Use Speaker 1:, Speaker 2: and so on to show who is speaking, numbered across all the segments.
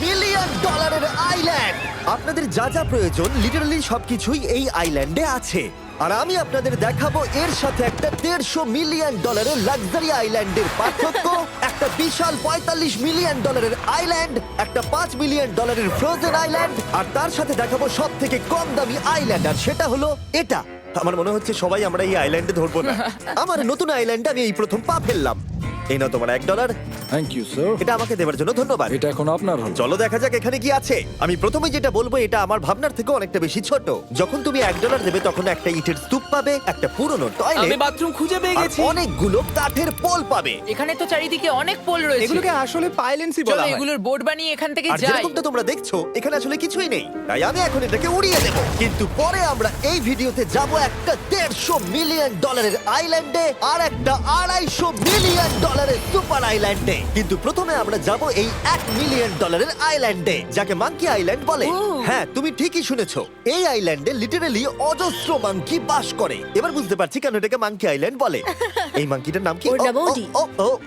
Speaker 1: Million ডলারের island. আপনাদের যা যা প্রয়োজন লিটারালি সবকিছুই এই আইল্যান্ডে আছে। আর আমি আপনাদের দেখাবো এর সাথে একটা 150 মিলিয়ন ডলারের লাক্সারি আইল্যান্ডের পার্থক্য, একটা বিশাল 45 মিলিয়ন ডলারের আইল্যান্ড, একটা 5 মিলিয়ন ডলারের ফ্রোজেন আইল্যান্ড, আর তার সাথে দেখাবো সব থেকে কম দামি আইল্যান্ড, আর সেটা হলো এটা। আমার মনে হচ্ছে সবাই আমরা এই আইল্যান্ডে ধরবো না। আমার নতুন আইল্যান্ডে আমি এই প্রথম পা ফেললাম। এই নাও তোমার $1।
Speaker 2: Thank you sir.
Speaker 1: এটা আমাকে দেওয়ার জন্য ধন্যবাদ।
Speaker 2: এটা এখন আপনার হল।
Speaker 1: চলো দেখা যাক এখানে কি আছে। আমি প্রথমে যেটা বলবো এটা আমার ভাবনার থেকে অনেকটা বেশি ছোট। যখন তুমি $1 দেবে তখন একটা ইটের স্তূপ পাবে, একটা পুরনো
Speaker 3: আমি
Speaker 1: টয়লেট,
Speaker 3: বাথরুম খুঁজে পেয়ে
Speaker 1: আর
Speaker 3: গেছি।
Speaker 1: অনেকগুলো কাঠের পোল পাবে।
Speaker 4: এখানে তো চারিদিকে অনেক পোল রয়েছে।
Speaker 3: এগুলোকে আসলে পাইলেন্সি
Speaker 4: চলো
Speaker 3: বলা হয়।
Speaker 4: এগুলোর বোর্ড বানিয়ে এখান থেকে
Speaker 1: আর
Speaker 4: যাই।
Speaker 1: যেরকমটা তোমরা দেখছো এখানে আসলে কিছুই নেই, তাই আমি এখন এটাকে উড়িয়ে দেব। কিন্তু পরে আমরা এই ভিডিওতে যাব একটা 150 মিলিয়ন ডলারের আইল্যান্ডে আর একটা 250 মিলিয়ন ডলারের সুপার আইল্যান্ডে। কিন্তু প্রথমে আমরা যাব এই 1 মিলিয়ন ডলারের আইল্যান্ডে, যাকে মাঙ্কি আইল্যান্ড বলে। হ্যাঁ, তুমি ঠিকই শুনেছো, এই আইল্যান্ডে লিটারালি অজস্র মাঙ্কি বাস করে। এবার বুঝতে পারছি কেন এটাকে মাঙ্কি আইল্যান্ড বলে। এই মাঙ্কিটার নাম কি?
Speaker 5: ওর নাম ওডি।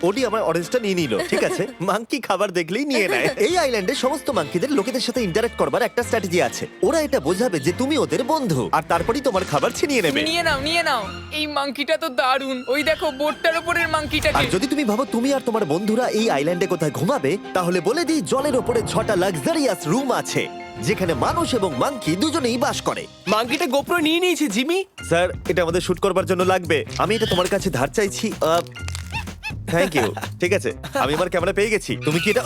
Speaker 1: ওডি আমার অরেঞ্জটা নিয়ে নিল। ঠিক আছে, মাঙ্কি খাবার দেখলেই নিয়ে নেয়। এই আইল্যান্ডে সমস্ত মাঙ্কিদের লোকেদের সাথে ইন্টারঅ্যাক্ট করবার একটা স্ট্র্যাটেজি আছে। ওরা এটা বোঝাবে যে তুমি ওদের বন্ধু, আর তারপরেই তোমার খাবার ছিনিয়ে নেবে।
Speaker 4: তুমি নিয়ে নাও। এই মাংকিটা তো দারুণ। ওই দেখো বোর্ডটার উপরের
Speaker 1: আর
Speaker 4: মাংকিটাকে।
Speaker 1: যদি তুমি ভাবো তুমি আর তোমার বন্ধুরা এই আইল্যান্ডে কোথায় ঘুমাবে, তাহলে বলে দিই জলের ওপরে 6টা লাক্সারিয়াস রুম আছে, যেখানে মানুষ এবং মাঙ্কি দুজনেই বাস করে।
Speaker 3: মাঙ্কিটা গোপ্রো নিয়ে নিয়েছে জিমি।
Speaker 1: স্যার, এটা আমাদের শুট করবার জন্য লাগবে। আমি এটা তোমার কাছে ধার চাইছি। Thank you. ঠিক আছে, আমি আমার ক্যামেরা পেয়ে গেছি। তুমি কি এটা?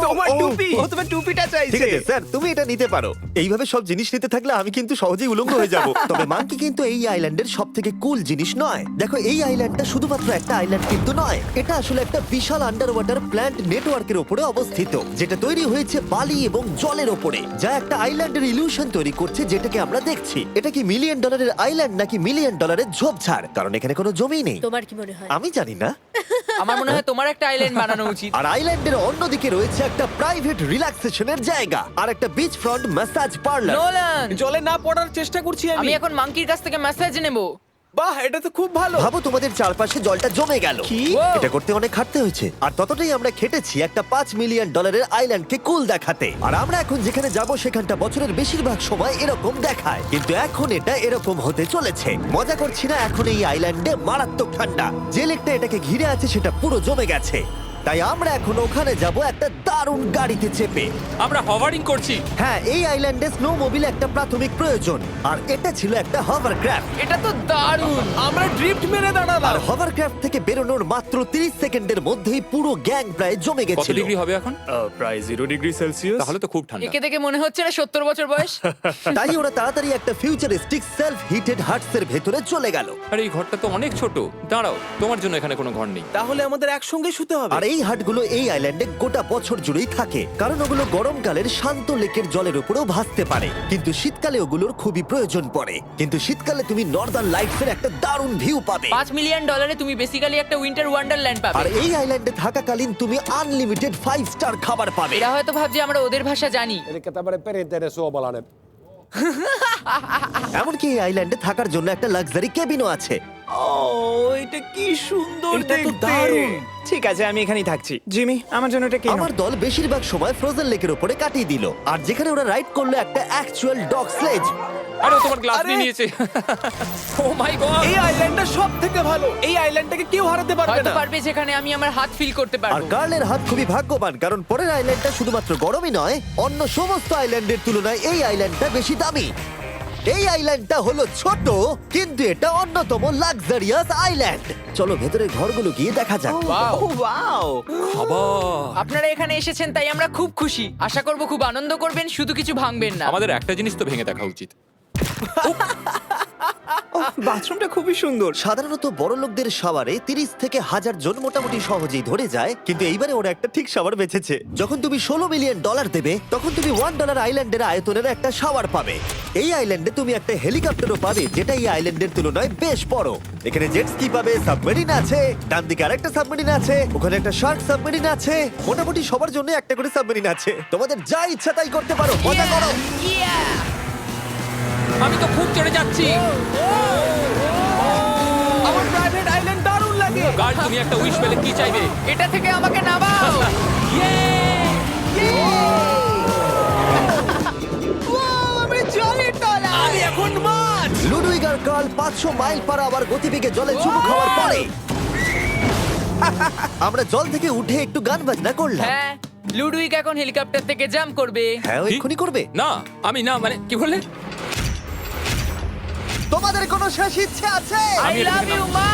Speaker 3: তোমার
Speaker 1: ও,
Speaker 3: টুপি।
Speaker 1: ও,
Speaker 3: ও তোমার টুপিটা
Speaker 1: ঠিক
Speaker 3: চাইছে।
Speaker 1: আছে স্যার, তুমি এটা নিতে পারো। এইভাবে সব জিনিস নিতে থাকলে আমি কিন্তু সহজেই উলঙ্গ হয়ে যাব। তবে মাঙ্কি কিন্তু এই আইল্যান্ডের সব থেকে কুল জিনিস নয়। দেখো, এই আইল্যান্ডটা শুধুমাত্র একটা আইল্যান্ড কিন্তু নয়, এটা আসলে একটা বিশাল আন্ডার ওয়াটার প্ল্যান্ট নেটওয়ার্কের উপরে অবস্থিত, যেটা তৈরি হয়েছে বালি এবং জলের উপরে, যা একটা আইল্যান্ডের ইলিউশন তৈরি করছে, যেটাকে আমরা দেখছি। এটা কি মিলিয়ন ডলারের আইল্যান্ড নাকি মিলিয়ন ডলারের ঝোপঝাড়? কারণ এখানে কোনো জমি নেই।
Speaker 5: তোমার কি মনে হয়?
Speaker 1: আমি জানি না।
Speaker 4: আমার মনে হয় তোমার একটা আইল্যান্ড বানানো উচিত।
Speaker 1: আর আইল্যান্ডের অন্যদিকে রয়েছে একটা প্রাইভেট রিল্যাক্সেশনের জায়গা আর একটা beach front massage parlour.
Speaker 4: Nolan,
Speaker 3: জলে না পড়ার চেষ্টা করছি
Speaker 4: আমি
Speaker 3: আমি।
Speaker 4: এখন মাংকির কাছ থেকে মেসেজ নেব।
Speaker 3: বাহ, এটা তো খুব ভালো।
Speaker 1: ভাবো তোমাদের চারপাশে জলটা জমে গেল।
Speaker 3: কি?
Speaker 1: এটা করতে অনেক খাটতে হয়েছে, আর ততটাই আমরা খেটেছি একটা 5 মিলিয়ন ডলারের আইল্যান্ডকে কুল দেখাতে। আর আমরা এখন যেখানে যাব সেখানটা বছরের বেশিরভাগ সময় এরকম দেখায়, কিন্তু এখন এটা এরকম হতে চলেছে। মজা করছি না, এখন এই আইল্যান্ডে মারাত্মক ঠান্ডা। যে লেকটা এটাকে ঘিরে আছে সেটা পুরো জমে গেছে, তাই আমরা এখন ওখানে যাব একটা দারুণ গাড়িতে চেপে।
Speaker 6: আমরা হভারিং করছি।
Speaker 1: হ্যাঁ, এই আইল্যান্ডে স্নো মোবিল একটা প্রাথমিক প্রয়োজন, আর এটা ছিল একটা হভারক্রাফট।
Speaker 4: এটা তো দারুণ।
Speaker 3: আমরা ড্রিফট মেরে
Speaker 1: আর
Speaker 3: দাঁড়ালাম।
Speaker 1: হভারক্রাফট থেকে বেরোনোর মাত্র 30 সেকেন্ডের মধ্যেই পুরো গ্যাং প্রায় জমে
Speaker 6: কত
Speaker 1: গেছিল।
Speaker 6: ডিগ্রি হবে এখন?
Speaker 3: প্রায় 0 ডিগ্রি সেলসিয়াস।
Speaker 6: তাহলে তো খুব ঠান্ডা।
Speaker 4: একে দেখে মনে হচ্ছে না 70 বছর বয়স।
Speaker 1: তাই ওরা তাড়াতাড়ি একটা ফিউচারিস্টিক সেলফ হিটেড হাটস এর ভেতরে চলে গেল।
Speaker 6: আরে এই ঘরটা তো অনেক ছোট। দাঁড়াও, তোমার জন্য এখানে কোনো ঘর নেই।
Speaker 3: তাহলে আমাদের একসঙ্গে শুতে হবে।
Speaker 1: আর এই হাটগুলো এই আইল্যান্ডে গোটা বছর জুড়েই থাকে, কারণ ওগুলো গরমকালের শান্ত লেকের জলের উপরেও ভাসতে পারে, কিন্তু শীতকালে ওগুলোর খুবই প্রয়োজন পড়ে। কিন্তু শীতকালে তুমি নর্দার্ন লাইটস এর একটা দারুণ ভিউ পাবে।
Speaker 4: 5 মিলিয়ন ডলারে তুমি বেসিক্যালি একটা উইন্টার ওয়ান্ডারল্যান্ড
Speaker 1: আর
Speaker 4: পাবে।
Speaker 1: এই আইল্যান্ডে থাকাকালীন তুমি আনলিমিটেড 5 স্টার খাবার পাবে।
Speaker 4: এরা হয়তো ভাবছে আমরা ওদের ভাষা জানি।
Speaker 7: Eli tämmöinen perinteinen suomalainen.
Speaker 1: এমনকি এই আইল্যান্ডে থাকার জন্য একটা লাক্সারি কেবিনও আছে।
Speaker 3: ও, এটা কি সুন্দর এটা তো দেখতে। দারুণ। ঠিক আছে, আমি এখানেই থাকছি। জিমি, আমার জন্য এটা কেন?
Speaker 1: আমার দল বেশিরভাগ সময় ফ্রোজেন লেকের উপরে কাটিয়ে দিল, আর যেখানে ওরা রাইড করলো একটা অ্যাকচুয়াল ডগ স্লেজ।
Speaker 6: আরে ও তোমার গ্লাস
Speaker 3: আরে!
Speaker 6: নিয়ে নিয়েছে। ও মাই গড!
Speaker 3: এই আইল্যান্ডটা সব থেকে ভালো। এই আইল্যান্ডটাকে কেউ হারাতে পারবে
Speaker 4: হয়তো
Speaker 3: না।
Speaker 4: পারবে যেখানে আমি আমার হাত ফিল করতে
Speaker 1: আর
Speaker 4: পারবো।
Speaker 1: কার্লের হাত খুবই ভাগ্যবান, কারণ পরের আইল্যান্ডটা শুধুমাত্র গরমই নয়, অন্য সমস্ত আইল্যান্ডের তুলনায় এই আইল্যান্ডটা বেশি দামি। এই আইল্যান্ডটা হলো ছোট, কিন্তু এটা অন্যতম লাক্সারিয়াস আইল্যান্ড। চলো ভেতরে ঘরগুলো গিয়ে দেখা যাক।
Speaker 4: Wow!
Speaker 3: ও ওয়াও।
Speaker 6: খাবার।
Speaker 4: আপনারা এখানে এসেছেন তাই আমরা খুব খুশি। আশা করব খুব আনন্দ করবেন, শুধু কিছু ভাঙবেন না।
Speaker 6: আমাদের একটা জিনিস তো ভেঙে দেখা উচিত।
Speaker 3: বাথরুমটা খুবই সুন্দর।
Speaker 1: সাধারণত বড় লোকদের শাওয়ারে 30 থেকে 1000 জন মোটামুটি সহজেই ধরে যায়, কিন্তু এইবারে ওরা একটা ঠিক শাওয়ার বেঁচেছে। যখন তুমি $16 মিলিয়ন দেবে, তখন তুমি $1 আইল্যান্ডের আয়তনের একটা শাওয়ার পাবে। এই আইল্যান্ডে তুমি একটা হেলিকপ্টারও পাবে, যেটা এই আইল্যান্ডের তুলনায় বেশ বড়। এখানে জেট স্কি পাবে, সাবমেরিন আছে, ডান দিকে আরেকটা সাবমেরিন আছে, ওখানে একটা শার্ক সাবমেরিন আছে। মোটামুটি সবার জন্য একটা করে সাবমেরিন আছে। তোমাদের যা ইচ্ছা তাই করতে পারো, মজা করো।
Speaker 4: Yeah!
Speaker 6: আমি তো খুব চড়ে যাচ্ছি।
Speaker 3: আমার প্রাইভেট আইল্যান্ড দারুণ লাগে।
Speaker 6: গার্ড, তুমি একটা উইশ পেলে কি চাইবে?
Speaker 4: এটা থেকে আমাকে নামাও।
Speaker 6: ইয়ে!
Speaker 1: বিশাল 500 মাইল পার আওয়ার গতিবেগে জলে চুমু খাওয়ার পরে আমরা জল থেকে উঠে একটু গান বাজনা করলাম।
Speaker 4: হ্যাঁ লুডুইক এখন হেলিকপ্টার থেকে জাম্প করবে।
Speaker 1: হ্যাঁ ও এক্ষুনি করবে।
Speaker 6: না আমি না মানে কি বললে?
Speaker 1: তোমাদের কোনো শেষ ইচ্ছে আছে?
Speaker 4: আই লাভ ইউ মা,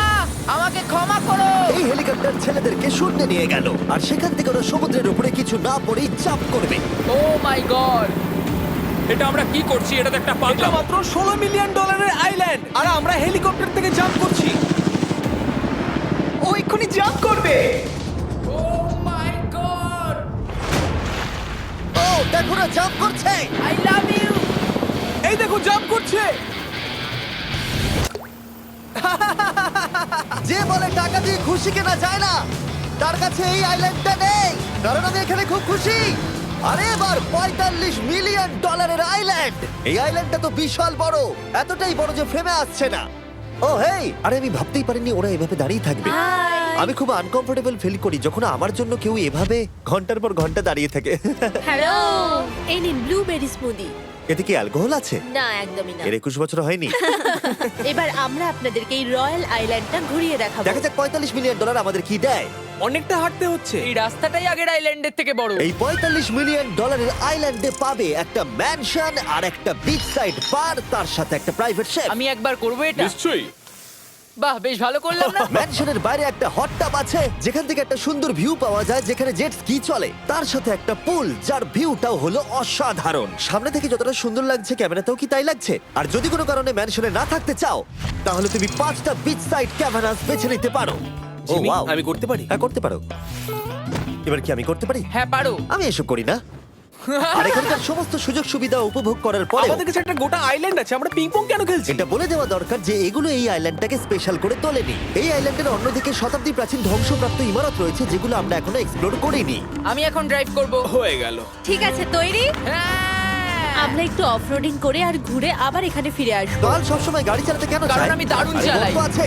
Speaker 4: আমাকে ক্ষমা করো।
Speaker 1: এই হেলিকপ্টার ছেলেদেরকে শূন্যে নিয়ে গেল আর সেখান থেকে ওরা সমুদ্রের উপরে কিছু না পড়েই জাম্প করবে।
Speaker 4: ও মাই গড,
Speaker 6: এটা আমরা কি করছি? এটা তো একটা
Speaker 3: এটা
Speaker 6: পাগলাম।
Speaker 3: মাত্র $16 মিলিয়ন আইল্যান্ড আর আমরা হেলিকপ্টার থেকে জাম্প করছি। ও এক্ষুনি জাম্প করবে।
Speaker 4: ও মাই গড,
Speaker 1: ও দেখো না জাম্প করছে।
Speaker 4: I love you.
Speaker 3: এই দেখো জাম্প করছে।
Speaker 1: যে বলে টাকা দিয়ে খুশি কেনা যায় না, তার কাছে এই আইল্যান্ডটা নেই। কারণ আমি এখানে খুব খুশি। আরে এবার $45 মিলিয়ন আইল্যান্ড। এই আইল্যান্ডটা তো বিশাল বড়, এতটাই বড় যে ফ্রেমে আসছে না। ও হেই, আরে আমি ভাবতেই পারিনি ওরা এভাবে দাঁড়িয়ে থাকবে। আমি খুব আনকমফোর্টেবল ফিল করি যখন আমার জন্য কেউ এভাবে ঘন্টার পর ঘন্টা দাঁড়িয়ে থাকে।
Speaker 5: হ্যালো, এই নিন ব্লুবেরি স্মুদি।
Speaker 1: এতে কি অ্যালকোহল আছে?
Speaker 5: না, একদমই না।
Speaker 1: এর 21 বছর হয়নি।
Speaker 5: এবার আমরা আপনাদেরকে এই রয়্যাল আইল্যান্ডটা ঘুরিয়ে দেখাবো।
Speaker 1: দেখা যাক $45 মিলিয়ন আমাদের কি দেয়।
Speaker 3: অনেকটা হাঁটতে হচ্ছে।
Speaker 4: এই রাস্তাটাই আগের আইল্যান্ডের থেকে বড়।
Speaker 1: এই $45 মিলিয়ন আইল্যান্ডে পাবে একটা ম্যানশন আর একটা বিচ সাইড বার, তার সাথে একটা প্রাইভেট শেফ।
Speaker 4: আমি একবার করবো এটা।
Speaker 6: নিশ্চয়ই।
Speaker 4: বাহ, বেশ ভালো করলাম না?
Speaker 1: ম্যানশনের বাইরে একটা হট টাব আছে যেখান থেকে একটা সুন্দর ভিউ পাওয়া যায়, যেখানে জেট স্কি চলে। তার সাথে একটা পুল যার ভিউটাও হলো অসাধারণ। সামনে থেকে যতটা সুন্দর লাগছে ক্যামেরাতেও কি তাই লাগছে। আর যদি কোনো কারণে ম্যানশনে না থাকতে চাও তাহলে তুমি 5টা বিচ সাইড ক্যামেরাস বেছে নিতে পারো। ও
Speaker 3: জিমি,
Speaker 1: ওয়াও,
Speaker 3: আমি করতে পারি?
Speaker 1: হ্যাঁ করতে পারো। এবার কি আমি করতে পারি?
Speaker 4: হ্যাঁ পারো।
Speaker 1: আমি এসব করি না। আর এখানকার সমস্ত সুযোগ সুবিধা উপভোগ করার পরে
Speaker 3: আমাদের কাছে একটা গোটা আইল্যান্ড আছে, আমরা পিং পং কেন খেলছি?
Speaker 1: এটা বলে দেওয়া দরকার যে এগুলো এই আইল্যান্ডটাকে স্পেশাল করে তোলেনি। এই আইল্যান্ডের অন্যদিকে শতাব্দী প্রাচীন ধ্বংসপ্রাপ্ত ইমারত রয়েছে যেগুলো আমরা এখনো এক্সপ্লোর করিনি।
Speaker 4: আমি এখন ড্রাইভ করব।
Speaker 3: হয়ে গেল।
Speaker 5: ঠিক আছে, তৈরি?
Speaker 4: হ্যাঁ।
Speaker 5: আমরা একটু অফরোডিং করে আর ঘুরে আবার এখানে ফিরে আসবো।
Speaker 1: কাল সবসময় গাড়ি চালাতে কেন
Speaker 4: কারণ
Speaker 1: চায়?
Speaker 4: আমি দারুণ
Speaker 1: আরে
Speaker 4: চালাই।
Speaker 1: গল্প আছে।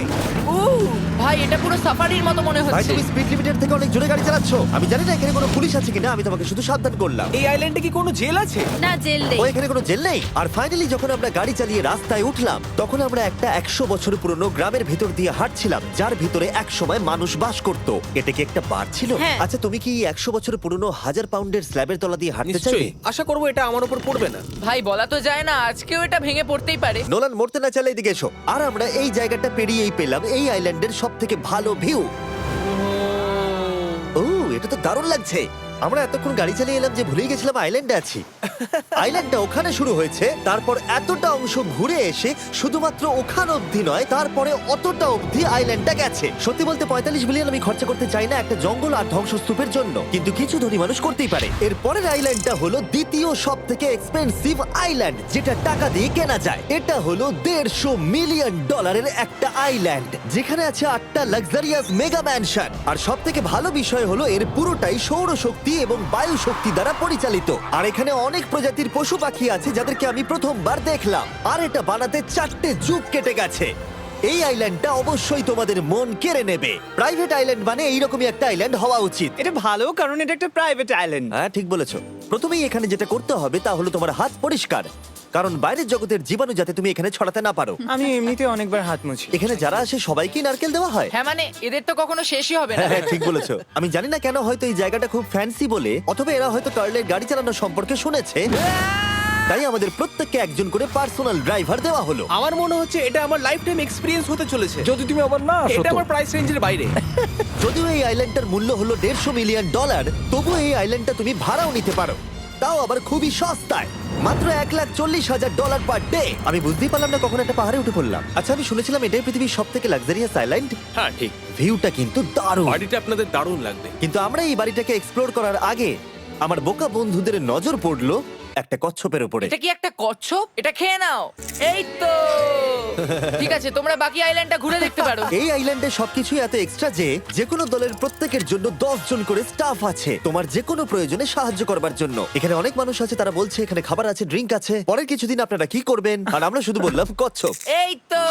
Speaker 4: ভাই এটা পুরো সাফারির মতো মনে
Speaker 1: ভাই
Speaker 4: হচ্ছে।
Speaker 1: তুমি স্পিড লিমিটের থেকে অনেক জোরে গাড়ি চালাচ্ছ। আমি জানি না এখানে কোনো পুলিশ আছে কিনা, আমি তোমাকে শুধু সাবধান করলাম।
Speaker 3: এই আইল্যান্ডে কি কোনো জেল আছে?
Speaker 5: না, জেল নেই।
Speaker 1: ও এখানে কোনো জেল নেই। আর ফাইনালি যখন আমরা গাড়ি চালিয়ে রাস্তায় উঠলাম তখন আমরা একটা 100 বছর পুরনো গ্রামের ভেতর দিয়ে হাঁটছিলাম, যার ভিতরে এক সময় মানুষ বাস করত। এটা কি একটা বার ছিল?
Speaker 5: হ্যাঁ।
Speaker 1: আচ্ছা তুমি কি 100 বছর পুরনো 1000 পাউন্ডের স্ল্যাবের তলা দিয়ে হাঁটতে চাইবে?
Speaker 3: নিশ্চয়ই। আশা করবো এটা আমার উপর পড়বে না।
Speaker 4: ভাই বলা তো যায় না, আজকেও এটা ভেঙে পড়তেই পারে।
Speaker 1: নোলান মরতে না চাইলে এদিকে এসো। আর আমরা এই জায়গাটা পেরিয়েই পেলাম এই আইল্যান্ডের সব থেকে ভালো ভিউ। ও এটা তো দারুণ লাগছে। আমরা এতক্ষণ গাড়ি চালিয়ে এলাম যে ভুলেই গেছিলাম আইল্যান্ডে আছি। আইল্যান্ডটা ওখানে শুরু হয়েছে, তারপর এতটা অংশ ঘুরে এসে শুধুমাত্র ওখান অবধি নয়, তারপরে অতটা অবধি আইল্যান্ডটা গেছে। সত্যি বলতে 45 মিলিয়ন আমি খরচা করতে চাই না একটা জঙ্গল আর ধ্বংসস্তূপের জন্য, কিন্তু কিছু ধনী মানুষ করতেই পারে। এর পরের আইল্যান্ডটা হলো দ্বিতীয় সব থেকে এক্সপেন্সিভ আইল্যান্ড, যেটা টাকা দিয়ে কেনা যায়। এটা হলো $150 মিলিয়ন একটা আইল্যান্ড, যেখানে আছে 8টা লাক্সারিয়াস মেগা ম্যানশন। আর সব থেকে ভালো বিষয় হলো এর পুরোটাই সৌরশক্তি এবং বায়ু শক্তি দ্বারা পরিচালিত। আর এখানে অনেক প্রজাতির পশু পাখি আছে যাদেরকে আমি প্রথমবার দেখলাম। আর এটা বানাতে 4টে যুগ কেটে গেছে। এই আইল্যান্ডটা অবশ্যই তোমাদের মন কেড়ে নেবে। প্রাইভেট আইল্যান্ড মানে এইরকমই একটা আইল্যান্ড হওয়া উচিত।
Speaker 3: এটা ভালো, কারণ এটা একটা প্রাইভেট আইল্যান্ড।
Speaker 1: হ্যাঁ ঠিক বলেছো। প্রথমেই এখানে যেটা করতে হবে তা হলো তোমার হাত পরিষ্কার, কারণ বাইরের জগতের জীবাণু যাতে তুমি এখানে ছড়াতে না পারো।
Speaker 3: আমি এমনিতে অনেকবার হাত মুছি।
Speaker 1: এখানে যারা আসে সবাইকেই নারকেল দেওয়া হয়।
Speaker 4: হ্যাঁ মানে এদের তো কখনো শেষই হবে না।
Speaker 1: হ্যাঁ হ্যাঁ, ঠিক বলেছো। আমি জানি না কেন, হয়তো এই জায়গাটা খুব ফ্যান্সি বলে, অথবা এরা হয়তো কার্লের গাড়ি চালানোর সম্পর্কে শুনেছে, তাই আমাদের প্রত্যেককে একজন করে পার্সোনাল ড্রাইভার দেওয়া হলো।
Speaker 3: আমার মনে হচ্ছে এটা আমার লাইফ টাইম এক্সপিরিয়েন্স হতে চলেছে।
Speaker 2: যদি তুমি আবার না আসো
Speaker 3: এটা
Speaker 2: তো।
Speaker 3: আমার প্রাইস রেঞ্জের বাইরে।
Speaker 1: যদিও এই আইল্যান্ডটার মূল্য হলো $150 মিলিয়ন, তবুও এই আইল্যান্ডটা তুমি ভাড়াও নিতে পারো, তাও আবার খুবই সস্তায়, মাত্র $140,000 পার ডে। আমি বুঝতেই পারলাম না কখন একটা পাহাড়ে উঠে পড়লাম। আচ্ছা আমি শুনেছিলাম এটাই পৃথিবীর সব থেকে লাক্সারিয়াস আইল্যান্ড।
Speaker 8: হ্যাঁ ঠিক,
Speaker 1: ভিউটা কিন্তু দারুণ।
Speaker 8: বাড়িটা আপনাদের দারুণ লাগবে।
Speaker 1: কিন্তু আমরা এই বাড়িটাকে এক্সপ্লোর করার আগে আমার বোকা বন্ধুদের নজর পড়লো একটা কচ্ছপের উপরে।
Speaker 4: এটা কি একটা কচ্ছপ? এটা খেয়ে নাও। এই তো ঠিক আছে, তোমরা বাকি আইল্যান্ডটা ঘুরে দেখতে পারো।
Speaker 1: এই আইল্যান্ডে সবকিছুই এত এক্সট্রা যে যেকোনো দলের প্রত্যেকের জন্য 10 জন করে স্টাফ আছে তোমার যে কোনো প্রয়োজনে সাহায্য করবার জন্য। এখানে অনেক মানুষ আছে, তারা বলছে এখানে খাবার আছে, ড্রিঙ্ক আছে, পরের কিছুদিন আপনারা কি করবেন, আর আমরা শুধু বললাম কচ্ছপ।
Speaker 4: এই তো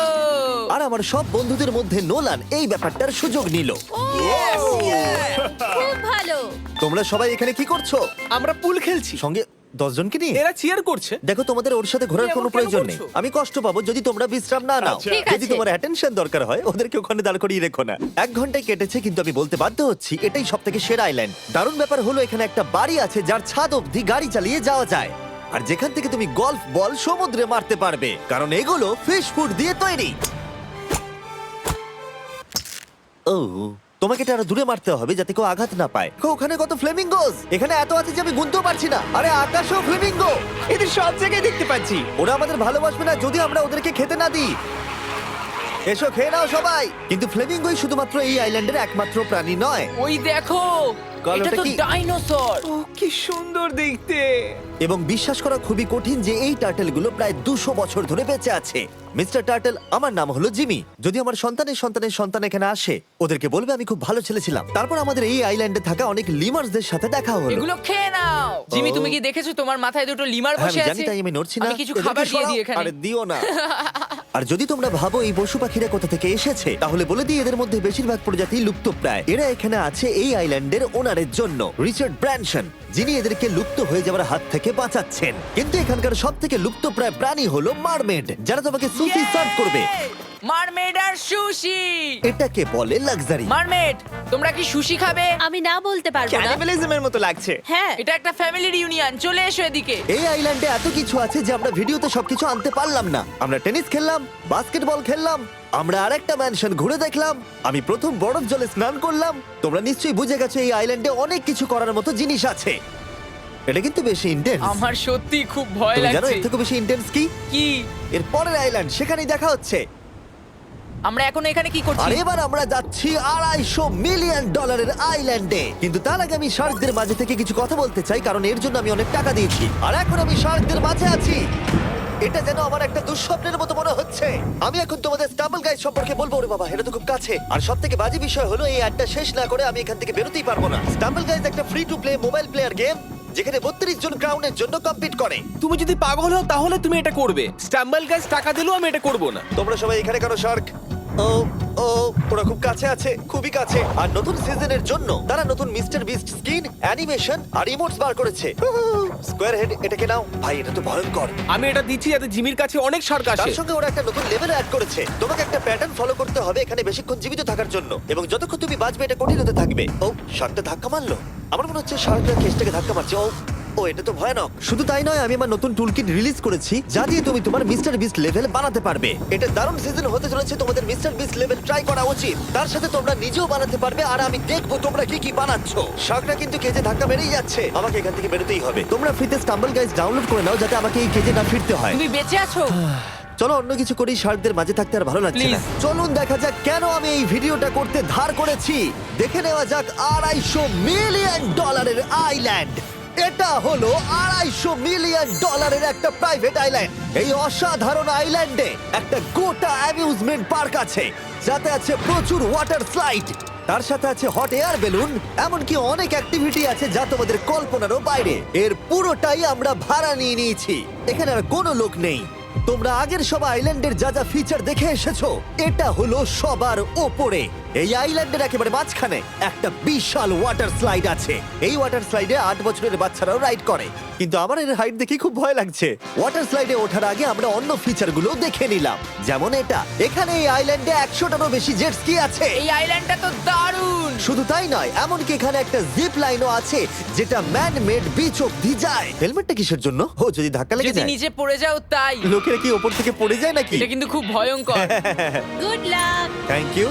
Speaker 1: আর আমার সব বন্ধুদের মধ্যে নোলান এই ব্যাপারটার সুযোগ নিল।
Speaker 5: খুব ভালো।
Speaker 1: তোমরা সবাই এখানে কি করছো?
Speaker 3: আমরা পুল খেলছি।
Speaker 1: সঙ্গে 10 জনকে নিয়ে?
Speaker 8: এরা চিয়ার করছে।
Speaker 1: দেখো, তোমাদের ওর সাথে ঘোরার
Speaker 8: তুমি
Speaker 1: কোনো
Speaker 8: এমন কেন
Speaker 1: প্রয়োজন নেই।
Speaker 8: করছো?
Speaker 1: আমি কষ্ট পাবো যদি তোমরা বিশ্রাম না নাও।
Speaker 5: ঠিক
Speaker 1: যদি
Speaker 5: আছে।
Speaker 1: তোমার অ্যাটেনশন দরকার হয়, ওদেরকে ওখানে দাঁড় করিয়ে রেখো না। 1 ঘন্টায় কেটেছে, কিন্তু আমি বলতে বাধ্য হচ্ছি এটাই সব থেকে সেরা আইল্যান্ড। দারুণ ব্যাপার হলো এখানে একটা বাড়ি আছে যার ছাদ অবধি গাড়ি চালিয়ে যাওয়া যায়, আর যেখান থেকে তুমি গলফ বল সমুদ্রে মারতে পারবে, কারণ এগুলো ফিশ ফুড দিয়ে তৈরি। ও, তোমাকে এটা আরো দূরে মারতে হবে যাতে কেউ আঘাত না পায়। ওখানে কত ফ্লেমিঙ্গোস! এখানে এত আছে যে আমি গুনতেও পারছি না। আরে আকাশেও ফ্লেমিঙ্গো!
Speaker 3: এদের সব জায়গায় দেখতে পাচ্ছি।
Speaker 1: ওরা আমাদের ভালোবাসবে না যদি আমরা ওদেরকে খেতে না দিই। এসো, খেয়ে নাও সবাই। কিন্তু ফ্লেমিঙ্গোই শুধুমাত্র এই আইল্যান্ডের একমাত্র প্রাণী নয়।
Speaker 4: ওই দেখো,
Speaker 1: কাল
Speaker 4: এটা
Speaker 1: ওটা
Speaker 4: তো
Speaker 1: কি?
Speaker 4: ডাইনোসর।
Speaker 3: ও কি সুন্দর দেখতে।
Speaker 1: এবং বিশ্বাস করা খুবই কঠিন যে এই টার্টেলগুলো প্রায় 200 বছর ধরে বেঁচে আছে। মিস্টার টার্টেল, আমার নাম হলো জিমি। যদি আমার সন্তানের সন্তানের সন্তান এখানে আসে, ওদেরকে বলবে আমি খুব ভালো ছেলে ছিলাম। তারপর আমাদের এই আইল্যান্ডে থাকা অনেক লিমার্সদের সাথে দেখা হলো।
Speaker 4: এগুলো খেয়ে নাও। জিমি, তুমি কি দেখেছো তোমার মাথায় দুটো লিমার
Speaker 1: হ্যাঁ,
Speaker 4: বসে
Speaker 1: আমি জানি,
Speaker 4: আছে?
Speaker 1: তাই আমি নড়ছি না।
Speaker 4: আমি কিছু
Speaker 1: এদেরকে
Speaker 4: খাবার দিয়ে
Speaker 1: সরাও।
Speaker 4: দিই এখানে।
Speaker 1: আরে দিও না। আর যদি তোমরা ভাবো এই পশু পাখিরা কোথা থেকে এসেছে, তাহলে বলে দিই এদের মধ্যে বেশিরভাগ প্রজাতি লুপ্তপ্রায়। এরা এখানে আছে এই আইল্যান্ডের ওনারের জন্য, রিচার্ড ব্র্যানসন, যিনি এদেরকে লুপ্ত হয়ে যাওয়ার হাত থেকে বাঁচাচ্ছেন। কিন্তু এখানকার সব থেকে লুপ্তপ্রায় প্রাণী হলো মারমেড, যারা তোমাকে সুশি সার্ভ করবে।
Speaker 4: মারমেড আর সুশি।
Speaker 1: এটাকে বলে লাক্সারি।
Speaker 4: মারমেড, তোমরা কি সুশি খাবে?
Speaker 5: আমি না বলতে পারবো না।
Speaker 3: ক্যানিবালিজমের মতো লাগছে।
Speaker 5: হ্যাঁ,
Speaker 4: এটা একটা ফ্যামিলি রিউনিয়ন, চলে এসো এদিকে।
Speaker 1: এই আইল্যান্ডে এত কিছু আছে যে আমরা ভিডিওতে সবকিছু আনতে পারলাম না। আমরা টেনিস খেললাম, বাস্কেটবল খেললাম, আমরা আরেকটা ম্যানশন ঘুরে দেখলাম, আমি প্রথম বরফ জলে স্নান করলাম। তোমরা নিশ্চয়ই বুঝে গেছো এই আইল্যান্ডে অনেক কিছু করার মতো জিনিস আছে। এটা কিন্তু বেশি ইন্টেন্স।
Speaker 4: আমার সত্যি খুব ভয়
Speaker 1: তুমি জানো
Speaker 4: লাগছে।
Speaker 1: এর থেকে বেশি ইন্টেন্স কি?
Speaker 4: কি?
Speaker 1: এর পরের আইল্যান্ড, সেখানেই দেখা হচ্ছে।
Speaker 4: আমরা এখন এখানে কি
Speaker 1: আর
Speaker 4: করছি?
Speaker 1: এবার আমরা যাচ্ছি $250 মিলিয়ন আইল্যান্ডে। কিন্তু তার আগে আমি শার্কদের মাঝে থেকে কিছু কথা বলতে চাই, কারণ এর জন্য আমি অনেক টাকা দিয়েছি। আর এখন আমি শার্কদের মাঝে আছি। এটা যেন আমার একটা দুঃস্বপ্নের মতো মনে হচ্ছে। আমি এখন তোমাদের স্টাম্বল গাইড সম্পর্কে বলবো। ওরে বাবা, এটা তো খুব কাছে। আর সব থেকে বাজে বিষয় হলো এই অ্যাডটা শেষ না করে আমি এখান থেকে বেরোতেই পারবো না। স্টাম্বল গাইজ একটা free to play mobile player game, যেখানে 32 জন ক্রাউনের জন্য কম্পিট করে।
Speaker 8: তুমি যদি পাগল হও তাহলে তুমি এটা করবে। স্ট্যাম্বল গাইজ টাকা দিলেও আমি এটা করব না।
Speaker 1: তোমরা সবাই এখানে কেন শার্ক? ও ও, ওরা খুব কাছে আছে, খুবই কাছে। আর নতুন সিজনের জন্য তারা নতুন মিস্টার বিস্ট স্কিন, অ্যানিমেশন আর ইমোটস বার করেছে। স্কোয়ার হেড, এটাকে নাও ভাই, এটা তো ভয়ঙ্কর।
Speaker 8: আমি এটা দিচ্ছি যাতে জিমির কাছে অনেক শার্ক
Speaker 1: তার
Speaker 8: আসে।
Speaker 1: সঙ্গে ওরা একটা নতুন লেভেল অ্যাড করেছে। তোমাকে একটা প্যাটার্ন ফলো করতে হবে এখানে বেশিক্ষণ জীবিত থাকার জন্য, এবং যতক্ষণ তুমি বাঁচবে এটা কঠিন হতে থাকবে। ও, শার্কটা ধাক্কা মারলো। আমার মনে হচ্ছে শার্কটা কেসটাকে ধাক্কা মারছে। ও ও, এটা তো ভয়ানক। শুধু তাই নয়, আমি আমার নতুন টুলকিট রিলিজ করেছি যা দিয়ে তুমি তোমার মিস্টার বিস্ট লেভেল বানাতে পারবে। এটা দারুণ সিজন হতে চলেছে, তোমাদের মিস্টার বিস্ট লেভেল ট্রাই করা উচিত। তার সাথে তোমরা নিজেও বানাতে পারবে, আর আমি দেখবো তোমরা কি কি বানাচ্ছ। শার্কটা কিন্তু কেজে ধাক্কা মেরেই যাচ্ছে, আমাকে এখান থেকে বেরোতেই হবে। তোমরা ফ্রিতে স্টাম্বল গাইজ ডাউনলোড করে নাও যাতে আমাকে এই কেজে না ফিরতে হয়।
Speaker 4: তুমি বেঁচে আছো?
Speaker 1: চলো অন্য কিছু করি, শার্কদের মাঝে থাকতে আর ভালো লাগছে না।
Speaker 4: Please.
Speaker 1: চলুন দেখা যাক কেন আমি এই ভিডিওটা করতে ধার করেছি। দেখে নেওয়া যাক $250 মিলিয়ন আইল্যান্ড। এটা হলো $250 মিলিয়ন একটা প্রাইভেট আইল্যান্ড। এই অসাধারণ আইল্যান্ডে একটা গোটা অ্যামিউজমেন্ট পার্ক আছে, যাতে আছে প্রচুর ওয়াটার স্লাইড, তার সাথে আছে হট এয়ার বেলুন, এমনকি অনেক অ্যাক্টিভিটি আছে যা তোমাদের কল্পনারও বাইরে। এর পুরোটাই আমরা ভাড়া নিয়ে নিয়েছি। এখানে আর কোনো লোক নেই। তোমরা আগের সব আইল্যান্ডের যা যা ফিচার দেখে এসেছো, এটা হলো সবার ওপরে। এই আইল্যান্ডের একেবারে মাঝখানে একটা বিশাল ওয়াটার স্লাইড আছে। এই ওয়াটার স্লাইডে 8 বছরের বাচ্চারাও রাইড করে, কিন্তু আমার এর হাইট দেখে খুব ভয় লাগছে। ওয়াটার স্লাইডে ওঠার আগে আমরা অন্য ফিচারগুলো দেখে নিলাম, যেমন এটা। এখানে এই আইল্যান্ডে 100টারও বেশি জেট স্কি আছে।
Speaker 4: এই আইল্যান্ডটা তো দারুণ।
Speaker 1: শুধু তাই নয়, এমনকি এখানে একটা জিপ লাইনও আছে যেটা ম্যান মেড বিচ অব্দি যায়। হেলমেটটা কিসের জন্য? ও, যদি ধাক্কা লেগে
Speaker 4: যদি
Speaker 1: যায়।
Speaker 4: নিচে পড়ে যাও তাই।
Speaker 1: লোকেরা কি ওপর থেকে পড়ে যায় নাকি?
Speaker 4: এটা কিন্তু খুব ভয়ঙ্কর।
Speaker 5: Good luck.
Speaker 1: Thank you.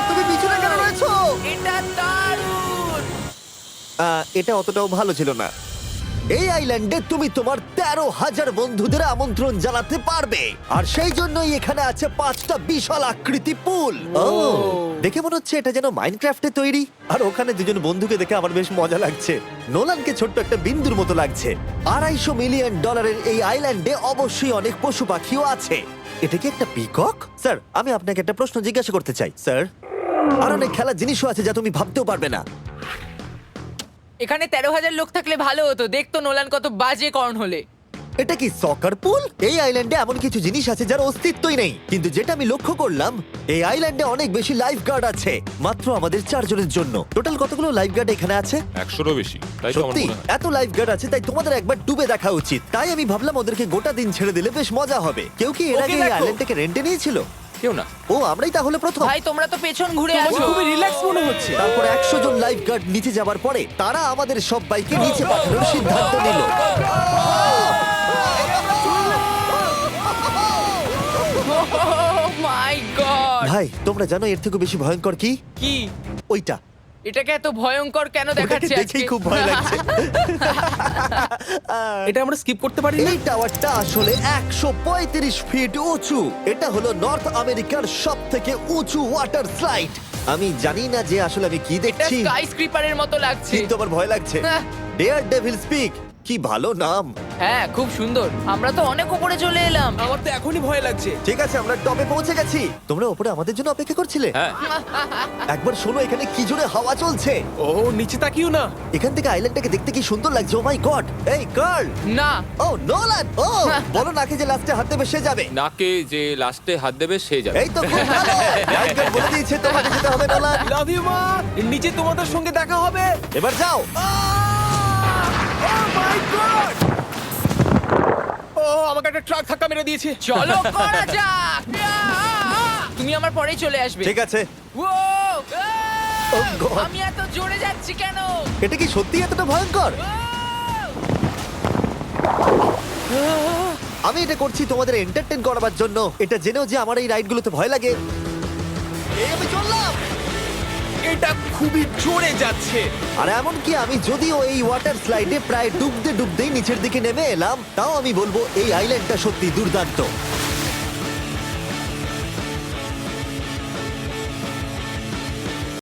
Speaker 1: তুমি পিছনে কেন রয়েছো?
Speaker 4: এটা দারুণ।
Speaker 1: এটা অতটাও ভালো ছিল না। এই আইল্যান্ডে তুমি তোমার 13,000 বন্ধুদের আমন্ত্রণ জানাতে পারবে, আর সেই জন্যই এখানে আছে 5টা বিশাল আকৃতি পুল। দেখে মনে হচ্ছে এটা যেন মাইনক্রাফটে তৈরি। আর ওখানে দুজন বন্ধুকে দেখে আমার বেশ মজা লাগছে। নোলানকে ছোট্ট একটা বিন্দুর মতো লাগছে। $250 মিলিয়ন এই আইল্যান্ডে অবশ্যই অনেক পশু পাখিও আছে। এটা কি একটা পিকক? স্যার, আমি আপনাকে একটা প্রশ্ন জিজ্ঞাসা করতে চাই। স্যার, আর অনেক খেলার জিনিসও আছে যা তুমি ভাবতেও পারবে না।
Speaker 4: এখানে 13,000 লোক থাকলে ভালো হতো। দেখতো নোলান কত বাজে কর্ন হলে।
Speaker 1: এটা কি সকার পুল? এই আইল্যান্ডে এমন কিছু জিনিস আছে যার অস্তিত্বই নেই, কিন্তু যেটা আমি লক্ষ্য করলাম এই আইল্যান্ডে অনেক বেশি লাইফ গার্ড আছে, মাত্র আমাদের 4 জনের জন্য। টোটাল কতগুলো লাইফ গার্ড এখানে আছে?
Speaker 9: 100-রও বেশি, তাই তো আমার
Speaker 1: সত্যি
Speaker 9: মনে হয়।
Speaker 1: এত লাইফ গার্ড আছে, তাই তোমাদের একবার ডুবে দেখা উচিত। তাই আমি ভাবলাম ওদেরকে গোটা দিন ছেড়ে দিলে বেশ মজা হবে। কেউ কি এর
Speaker 8: ওকে
Speaker 1: আগে এই
Speaker 8: দেখো।
Speaker 1: আইল্যান্ডটাকে রেন্টে নিয়েছিল?
Speaker 6: কেউ না।
Speaker 1: ও, আমরাই তাহলে প্রথম।
Speaker 4: ভাই তোমরা তো পেছন ঘুরে
Speaker 8: তোমাকে
Speaker 4: আছো।
Speaker 8: খুবই রিল্যাক্স মনে হচ্ছে।
Speaker 1: তারপর 100 জন লাইফ গার্ড নিচে যাবার পরে তারা আমাদের সব বাইকে নিচে পাঠানোর সিদ্ধান্ত নিল।
Speaker 4: মাই গড!
Speaker 1: ভাই, তোমরা জানো এর থেকে বেশি ভয়ঙ্কর কি?
Speaker 4: কি?
Speaker 1: ওইটা।
Speaker 4: এটাকে এত ভয়ঙ্কর কেন
Speaker 1: ওটাকে
Speaker 4: দেখাচ্ছে আজকে?
Speaker 1: দেখেই খুব ভয় লাগছে।
Speaker 8: এটা আমরা স্কিপ করতে পারি না।
Speaker 1: এই টাওয়ারটা আসলে 135 ফিট উঁচু। এটা হলো নর্থ আমেরিকার সব থেকে উঁচু ওয়াটার স্লাইড। আমি জানি না যে আসলে আমি কি
Speaker 4: এটা
Speaker 1: দেখছি,
Speaker 4: স্কাই স্ক্রিপারের মতো লাগছে।
Speaker 1: কিন্তু আমার ভয় লাগছে।
Speaker 4: হ্যাঁ।
Speaker 1: ডেয়ার ডেভিল স্পিক, কি ভালো নাম।
Speaker 4: হ্যাঁ, খুব সুন্দর। আমরা তো অনেক উপরে চলে এলাম।
Speaker 8: আমার তো এখনই ভয় লাগছে।
Speaker 1: ঠিক আছে, আমরা টপে পৌঁছে গেছি। তোমরা উপরে আমাদের জন্য অপেক্ষা করছিলে?
Speaker 6: হ্যাঁ,
Speaker 1: একবার শোনো, এখানে কি জোরে হাওয়া চলছে।
Speaker 8: ও নিচে তাকিও না।
Speaker 1: এখান থেকে আইল্যান্ডটাকে দেখতে কি সুন্দর লাগছে। ও মাই গড। এই গার্ল।
Speaker 4: না,
Speaker 1: ও নোলান। ও বলো নাকি যে লাস্টে হাত দেবে সে যাবে।
Speaker 6: নাকে যে লাস্টে হাত দেবে সে যাবে।
Speaker 1: এই তো খুব ভালো। লাইফগার্ড বলে দিয়েছে তোমাকে যেতে হবে নোলান।
Speaker 8: লাভ ইউ মা। নিচে তোমাদের সঙ্গে দেখা হবে।
Speaker 1: এবার যাও।
Speaker 8: ও মাই গড! ও আমাকে একটা ট্রাক ধাক্কা মেরে দিয়েছে।
Speaker 4: চলো করা যাক। তুমি আমার পরেই চলে আসবে।
Speaker 1: ঠিক আছে।
Speaker 4: ও,
Speaker 1: Oh God!
Speaker 4: আমি এত জোরে যাচ্ছি কেন?
Speaker 1: এটা কি সত্যি এতটা ভয়ঙ্কর? আমি এটা করছি তোমাদের এন্টারটেইন করার জন্য, এটা জেনেও যে আমার এই রাইডগুলোতে ভয় লাগে। এই আমি চললাম।
Speaker 8: এটা খুবই জোরে যাচ্ছে।
Speaker 1: আর এমনকি আমি যদিও এই ওয়াটার স্লাইডে প্রায় ডুবতে ডুবতেই নিচের দিকে নেমে এলাম, তাও আমি বলবো এই আইল্যান্ডটা সত্যি দুর্দান্ত।